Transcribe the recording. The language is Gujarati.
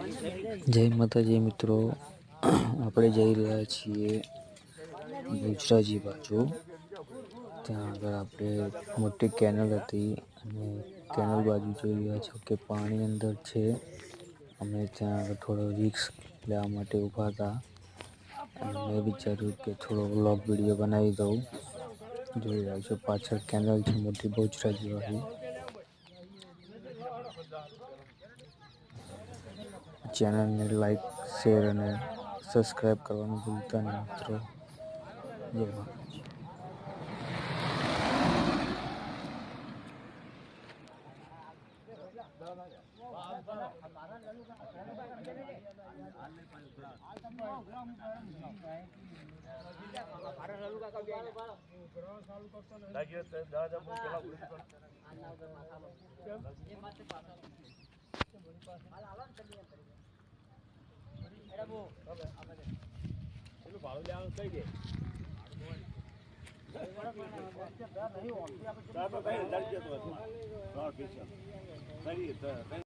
જય માતાજી મિત્રો, આપણે જઈ રહ્યા છીએ બહુચરાજી બાજુ. ત્યાં આગળ આપણે મોટી કેનલ હતી અને કેનલ બાજુ જોઈ રહ્યા છો કે પાણી અંદર છે. અમે ત્યાં આગળ થોડો રિસ્ક લેવા માટે ઊભા હતા અને મેં વિચાર્યું કે થોડો વ્લોગ વિડીયો બનાવી દઉં. જોઈ રહ્યા છો પાછળ કેનલ છે મોટી બહુચરાજી વાળી. ચેનલને લાઈક, શેર અને સબસ્ક્રાઈબ કરવાનું ભૂલતા નહીં મિત્રો. જય માતાજી.